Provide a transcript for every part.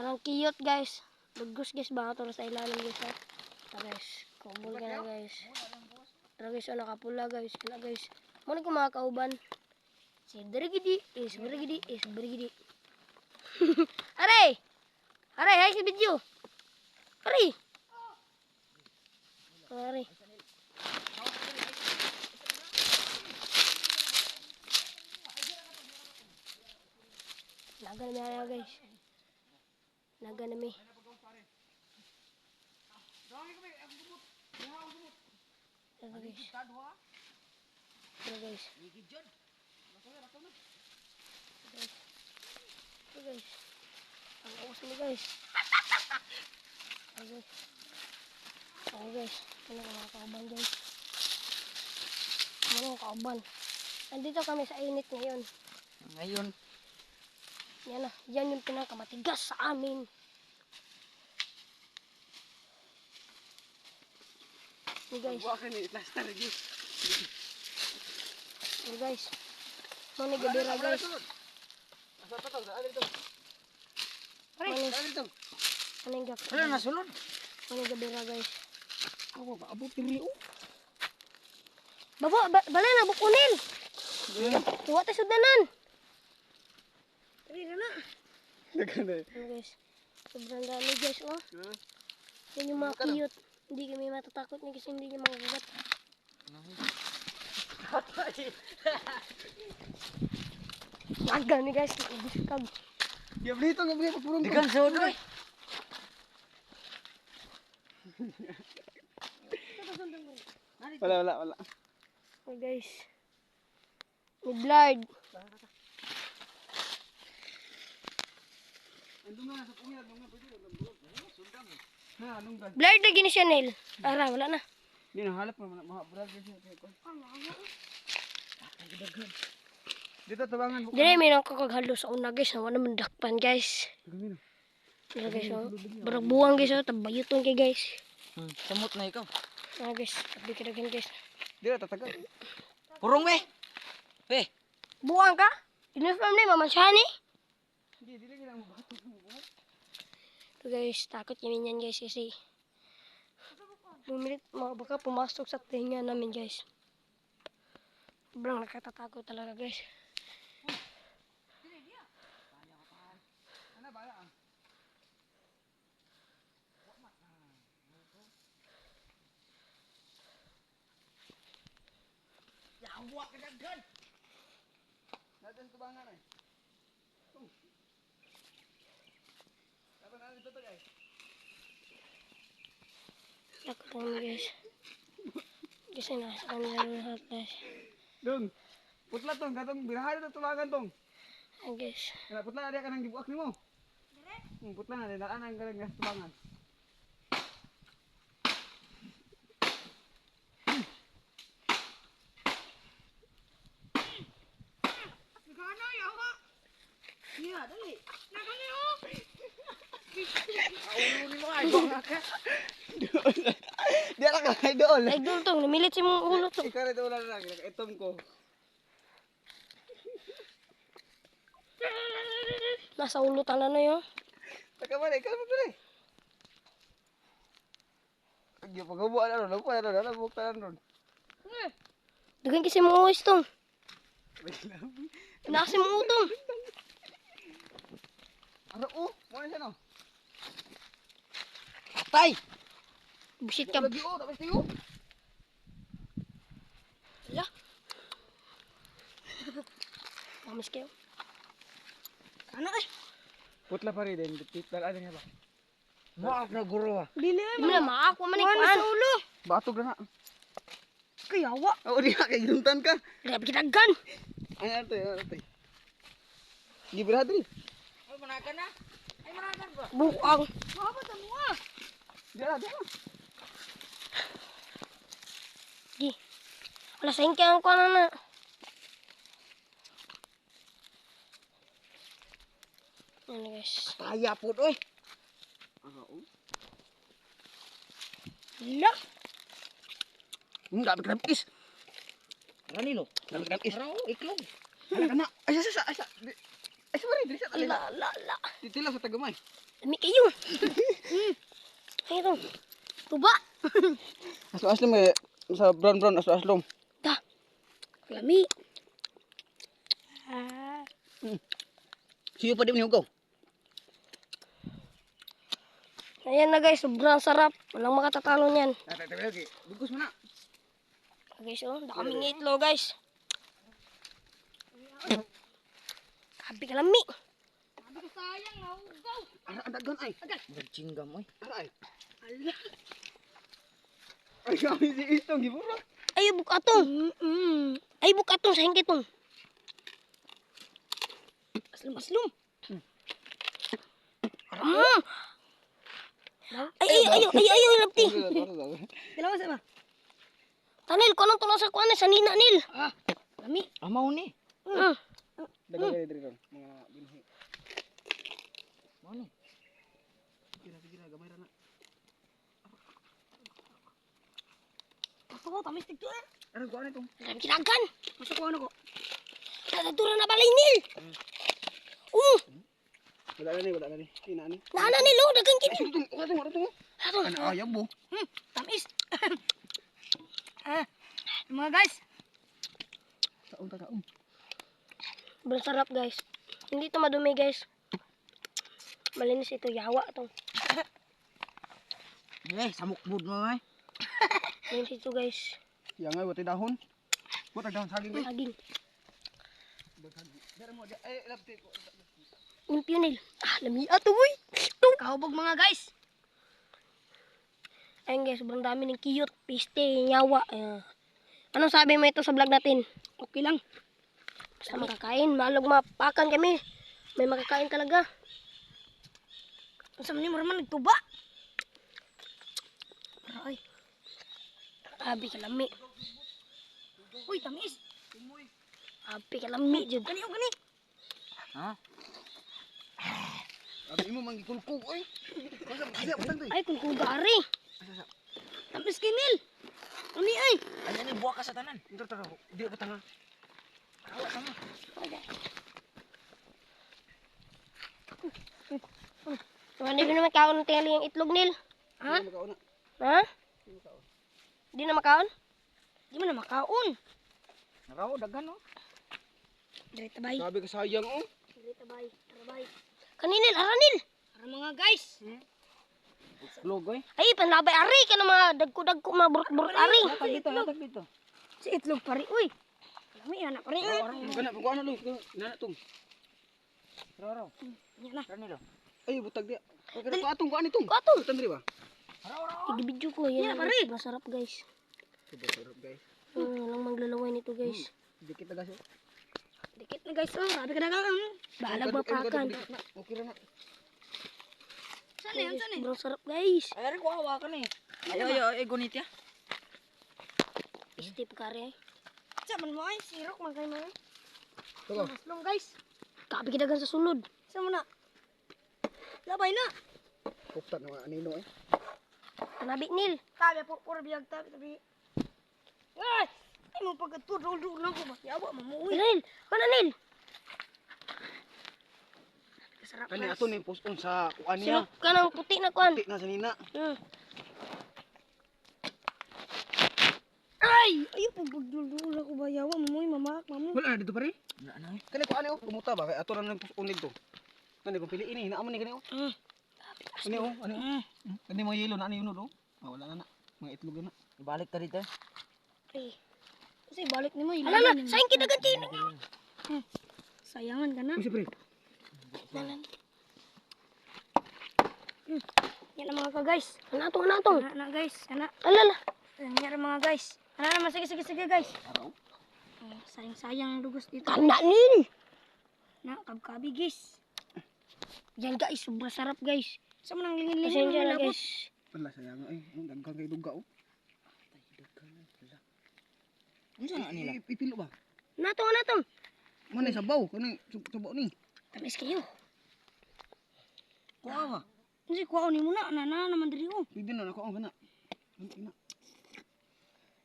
Parang cute guys. Bagus guys ba ito sa ilalim guys ha. Ito guys. Kumbol ka na guys. Ito guys o nakapula guys. Kala guys. Muna ko mga kauban. Si Bergidi is Bergidi is Bergidi. Aray! Aray! Hay si video! Aray! Aray! Naga na mga guys. Naga na mi. Ito guys. Ito guys. Ito guys. Ang awas mo guys. Ito guys. Ito guys. Ano ka mga kauban guys. Ano ka kauban. Nandito kami sa init ngayon. Ngayon. Yan na. Yan yung pinakamatigas sa amin. Hey guys. Hey guys. Mani gabira guys. Mani gabira. Wala na sulod. Mani gabira guys. Ako ba abot diri o. Babo, balay na bukunil. Tuwa tayo sudanan. Tari na na. Nagana. Guys. Sobrang dami guys oh. Yan yung mga cute. Hindi kami matatakot niya kasi hindi niya magagat. Naga ni guys. Kag. Diablito nga mga purong. Dikan sa ulo. Wala. Oh guys. May blood. Blurred na gini siya, Nel. Ara, wala na. Hindi na halap mo brad kasi ko. Dito tabangan bukan. Dire may nang kakaghalo sa una guys, wala man dakpan guys. Gamino. Dira guys, oh. Barag buwang guys, oh, tabayuton kay guys. Samot na ikaw. Ah guys, tabi kadagan guys. Dito tatagal. Purong be. Be. Buwang ka? Uniform ni mamansyahan eh. Hindi dili lang mo bato. So guys, takot kami yan guys kasi bumilit baka pumasok sa tinga namin guys. Sobrang nakatatakot talaga guys. Yawa ka daghan. Natin tubangan ay. Dapat dito guys. Takot kami guys. Kasi nasa kanila lahat guys. Dong. Putla tong katong birahan na tubangan tong. Ay guys. Kaya putla na dia kanang gibuak nimo. Dire? Putla na dia naan ang kanang tubangan. Gana yawa. Iya, dali. Nakani oh. Ulo ni mo ay baka. Dia ra ka idol. Idol tong namilit si mong ulo tong. Ikaw ito wala na itom ko. Nasa ulo tanan na yun. Taka ba ikaw mo pare. Agyo pagabuan na ron, pa na ron, buktan ron. Dagan kasi mong uwis tong. Nasa mong utong. Ano oh, mo na siya no. Patay. Busit ka. Lagi oh, tapos tayo. Wala. Mamis kayo. Ano eh? Putla pa rin din, pitlan ano nga ba? Maak na guro ah. Dili na maako man ikuan. Sa ulo. Batog na na. Kayawa. Oo, di ka kay ginuntan ka. Grabe kitaggan. Ay ato, ato. Gibrad rin. Ay, managan na. Ay, managan ba? Bukang. Mabot ang mga. Diyan, diyan. Di. Wala sa ingke ang kuan na. Ano guys. Kaya po doy. Oo. Wala. Dami krampis. Ranilo. Dami krampis. Araw, iklog. Ana kana. Ay sa. Ay, sorry, dili sa talina. La. Titila sa tagamay. Lami kayo. Ito. Tuba. Aslo-aslom eh. Sa brown-brown, aslo-aslom. Da. Lami. Ah. Siyo pa di mo ko. Ayan na guys, sobrang sarap. Walang makatatalo niyan. Tabi lagi. Bugos mo na. Guys, oh, daming itlog guys. Happy ka lami. Sabi ko sayang, naugaw. Ara dagan ay. Nagchinggam, oy. Ara ay. Ala. Ay, kami si Itong gibura. Ay, bukatong. Ay, bukatong sa hingkitong. Aslum. Ay, lapti. Dalawa sa ba? Tanil, ko nang tulang sa kuwan sa nina, Nil. Ah, lami. Amaw ni. Dagan kay diri ron. Mga binhi. Mau ni. Kira gamay ra na. Ako, tamis tigto eh. Ara ko ani tong. Dalam kinagan. Masuk ko ano ko. Tatadura na balay, Nil. Wala na ni. Ina ni. Nana, Nil, oh, dagang Ay, kin. tong. Ano ayaw mo? Tamis. Mga guys. Taon. Sobrang sarap, guys. Hindi ito madumi, guys. Malinis ito, yawa ito. Samuk mood mo ay. Malinis ito, guys. Yang ay wati dahon. Wati dahon saging ni. Saging. Dara mo ay lapti ko. Limpyo, Nil. Lami ato, boy. Kahubog mga guys. Ayun, guys, sobrang dami ng cute, piste, yawa. Anong sabi mo ito sa vlog natin? Okay lang. Basta makakain. Malog mapakan kami. May makakain talaga. Sa man mo nagtuba. Ay. Abi ka lami. Uy, tamis. Abi ka lami, Jud. Gani. Ha? Abi mo mangikulkog oy. Kasi utang tay. Ay, kung kugari. Tamis kinil. Ani ay. Ano ni buwa ka sa tanan. Tara. Di ba tanga? Awa tanga. Hindi ko na makaon ng tingali yung itlog, Nil. Ha? Makauna. Ha? Di na makaon? Di man na makaon. Naraw dagan no. Dili tabay. Sabi ka sayang oh. Dili tabay. Trabay. Kaninil, aranil. Para mga guys. Vlog oy. Ay, panlabay ari ka na mga dagko-dagko mga burot-burot ari. Hatag dito. Si itlog pari. Uy. Lami anak pari. Kana pag ano lo. Nana tong. Raw. Yan na. Kanilo. Ay butag dia. Kada ko atong ko ani tong. Ko atong. Utang diri ba? Igibidyo ko. Yan, pare. masarap, guys. Sarap guys. Walang maglalaway nito, guys. Dikit na gaso. Dikit na guys. Oh, sabi ka na lang. Balag mapakan. Okay ra na. Saan na yan? Saan na yan? Sobrang sarap, guys. Ay, ko hawakan eh. Ayo, gunit ya. Steve kare. Saman mo ay, sirok man kayo mo. Tugo. Maslong guys. Kapi kidagan sa sunod. Saan mo na? Labay na. Kupta na anino eh. Kanabi, Nil. Tabi po, puro biyag tabi. Ay! Ay mo pagkatudol lang ko ba? Yawa, mamuwi. Nil. Kana, Nil. Sarap Kani guys. ato ni poston sa kuan Sino niya. ka ng puti na kuan? Tik na sa nina. Ay! Ayaw pagdudol ako ba? Yawa, mamuwi, mamak, mamu. Wala na dito pare. Wala na eh. Kani kuan oh, kumuta ba kay ato ra nang poston dito. Kani ko pili ini, naamon ni kani oh. Kani oh, ano? Kani mo yelo na ani yun oh. Wala na na. Mga itlog na. Balik ka dito. Ay. Kasi balik ni mo. Alala, sayang kidagan din. Sayangan ka na. Uy, pre. Yan ang mga ka-guys. Anatong, anatong. Ana guys. Ana. Alala. Nangyari mga guys. Ana naman. Sige guys. Araw. Sayang ang dugos dito. Kana, Nil. Na, kabkabi guys. Yan, guys. Sobrang sarap, guys. Sa mo nang lingin-lingin Pasensya mo na, labot. guys. Wala sayang ay. Ang dagkang kay duga oh. Unsa na nila? Ipilo ba? Anatong, anatong. Manay sabaw, kani sabaw ni. Tamis kayo. Kuha ba? Kasi kuha ni mo na. Nana naman diri oh. Pwede na ako ang kana. Ina.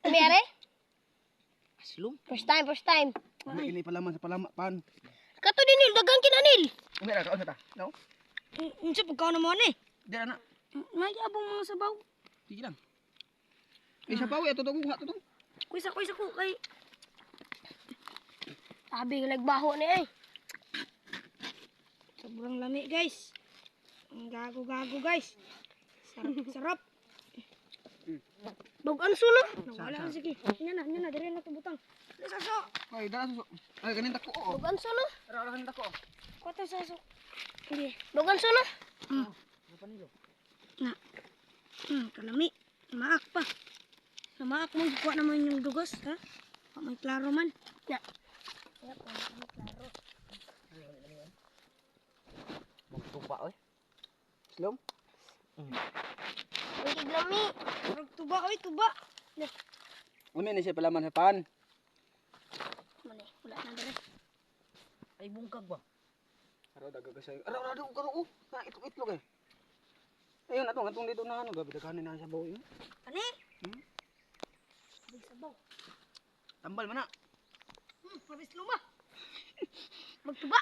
Tabi, are? Aslum. First time, first time. Ini palaman sa palaman pan. Kato din, Nil. dagan kinanil. Umira ka ta. No? Unsa pagkaon na mo ni? Di na. May abong mga sabaw. Sige lang. Isa pa ato to kuha to. Kuisa ko kay Sabi nagbaho ni ay. sobrang lami guys. Ang gago guys. Sarap. Dugan suno. Nawala na sige. Nya na dire na tubutang. Saso. Ay, dala suso. Ay, ganin tako. Oh. Dugan suno. Ara ganin tako. Kuwata saso. Hindi. Dugan suno. Na. Kalami. Maak pa. Maak mo kuha naman yung dugos, ha? May klaro man. Ya. Magtuba oy. Slom. Ang tiglami. Murag tuba oy, tuba. Umi ni siya palaman sa pan. Mali, wala na dire. Ay bungkag ba? Ara daga gasay. Ara karo. Na itlog eh. Ayun atong dito na ano gabi daghanin na sa bawo yun. Ani? Di sabaw. Tambal man na. Mabis luma. Magtuba.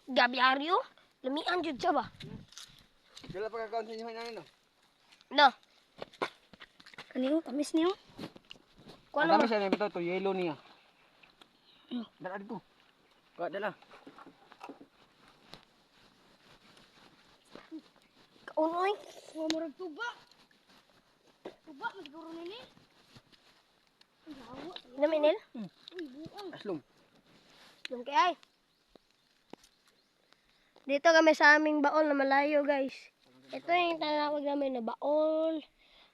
Gabi aryo. Lamian jud siya ba? Dala pa ka sa inyo na no. No. Kaniyo, tamis niyo. Kuan Kami mo. sa bitaw to yellow niya. Ano? Dala dito. Ka dala. Kaunoy. Oh, murag tuba. Tuba siguro nini. Ang lawa. Naminil. Uy, buang. Aslom. Yung kay ay. Dito kami sa aming baol na malayo guys. Ito yung tinatawag namin na baol.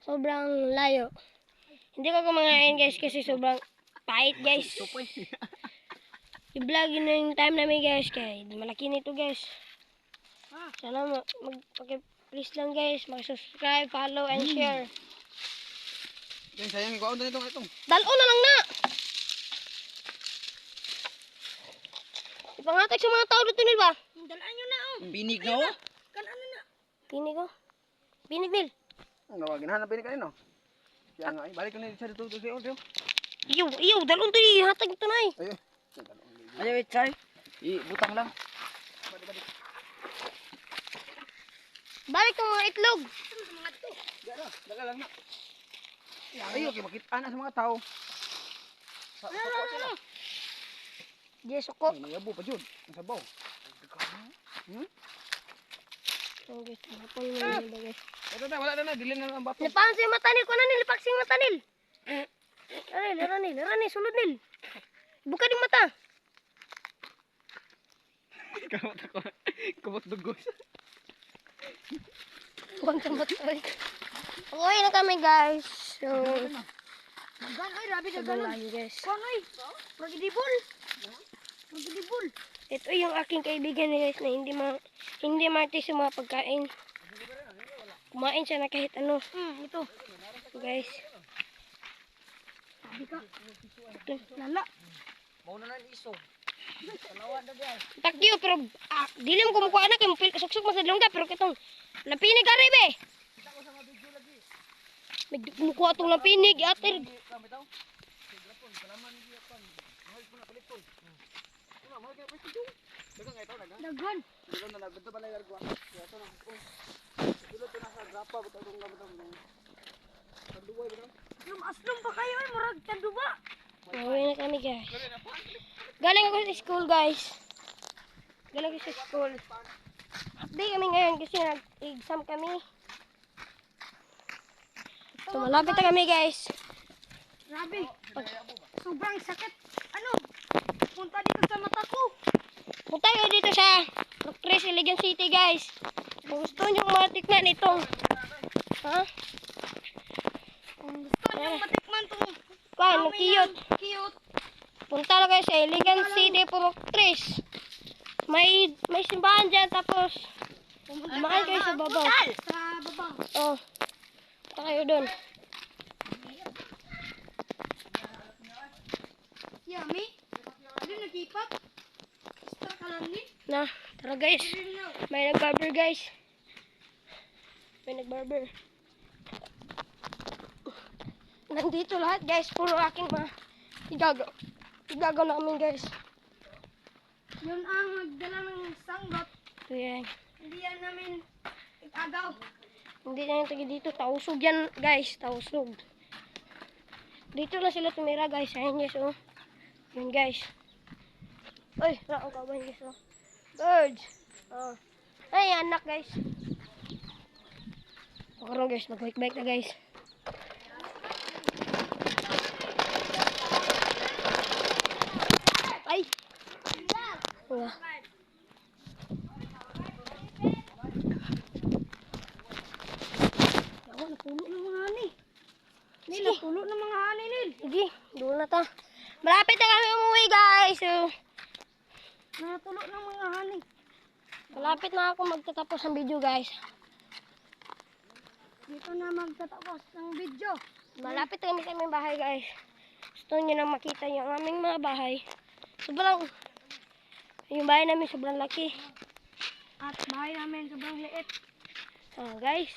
Sobrang layo. Hindi ko kumangain guys kasi sobrang pait guys. I-vlog yun yung time namin guys. Kaya malaki nito guys. Sana please lang guys. Mag-subscribe, follow, and share. Kaya sayang ko na itong. Dalo na lang na! Ipangatag sa mga tao dito nil ba? Dalaan nyo na oh. Binig na oh. Kan ano na. Pinig ko. Pinig nil. Ang nawagin hanap binig kanino. Kaya nga balik ko na sa dito sa audio. Iyo, dalon to di hatag ito na eh. Ayun. Ayaw itchay. Ibutang lang. Balik ko mga itlog. Daga lang na. Ayun, kaya makita na sa mga tao. Sa sila. Yes, ko. Ay, nayabo pa dyan. Ang sabaw. Oh, guys, hapon mo na guys. Ito na, wala na. Dilin na lang ang bato. Lipakan sa mata nil, kunan nil, lipaksing mata nil. Rani, sulod nil. Buka di mata. Kamot ako. Kamot dugos. Huwag sa mata. Okay na kami guys. So, Magan oy, rabi ka sobrang ganun. layo guys. Kuan oy. Magidibol. Magidibol. Ito yung aking kaibigan guys na hindi mati sa mga pagkain. Kumain siya na kahit ano. Ito. Guys. Sabi ka. Lala. Mauna na iso. Takyo pero dili mo kumukuha na kay mupil suksok mo sa lungga pero kitong lapinig ka rin be. May kumukuha tong lapinig atir. Daghan. Aslum pa kayo ay murag tanduba. Uwi na kami guys. Galing ako sa school guys. Galing ako sa school. Di kami ngayon kasi nag-exam kami. So malapit na kami guys. Grabe. Sobrang sakit. Ano? Punta dito sa mata ko. Punta kayo dito sa Lucres, Iligan City guys. Kung gusto nyo matikman itong Kung gusto niyo matikman tong Kuan, cute. Cute. Punta lang kayo sa Iligan City, Purok 3. May simbahan dyan, tapos mahal kayo sa babaw. Sa babang. Oh, punta kayo doon. Yummy. Ano nagkipap? Star ka lang ni. Na, tara guys. May nagbarber guys. May nagbarber. Nandito lahat guys, puro aking mga igagaw. Igagaw namin guys. Yun ang magdala ng sanggot. Ito yan. Hindi yan namin agaw. Hindi na yung taga dito. Tausog yan, guys. Tausog. Dito na sila tumira, guys. Ayan, guys, oh. Yun, guys. Uy, raong kawan, guys, oh. Birds. Oh. Ay, anak, guys. Pakaroon, guys. Mag-bike na, guys. Ay! Wala. Ako, napulo ng mga hani. Nil, Sige. napulo ng mga hani, Nil. Sige, doon na ta. Malapit na kami umuwi, guys. So, Natulo ng mga hani. malapit na ako magtatapos ng video, guys. Dito na magtatapos ng video. Malapit na kami sa aming bahay, guys. Gusto nyo na makita yung aming mga bahay. Sobrang, yung bahay namin sobrang laki. At bahay namin sobrang liit. Guys.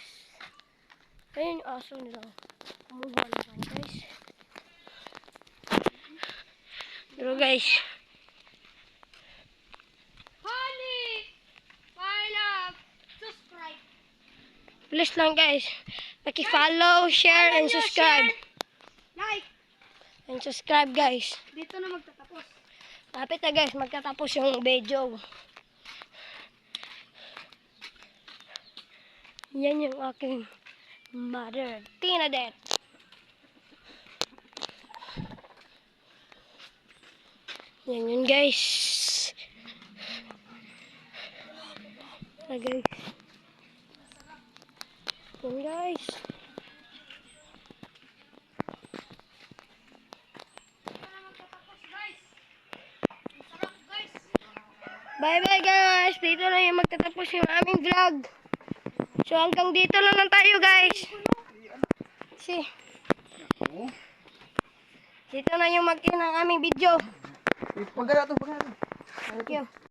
Ayun yung aso nila. Kumuha na tayo, guys. Pero, guys. Honey! My love! Subscribe! Please lang, guys. Paki-follow, share, and subscribe. Like! And subscribe, guys. Dito na magtatapos. Lapit na, guys. Magtatapos yung video. Yan yung aking mother, Tinadet. Yan yun, guys. Guys. Yan, guys. Bye-bye, guys. Dito na yung magtatapos yung aming vlog. So, hanggang dito na lang tayo, guys. Dito na yung mag-in ang aming video. Pagkara to, pagkara to. Thank you.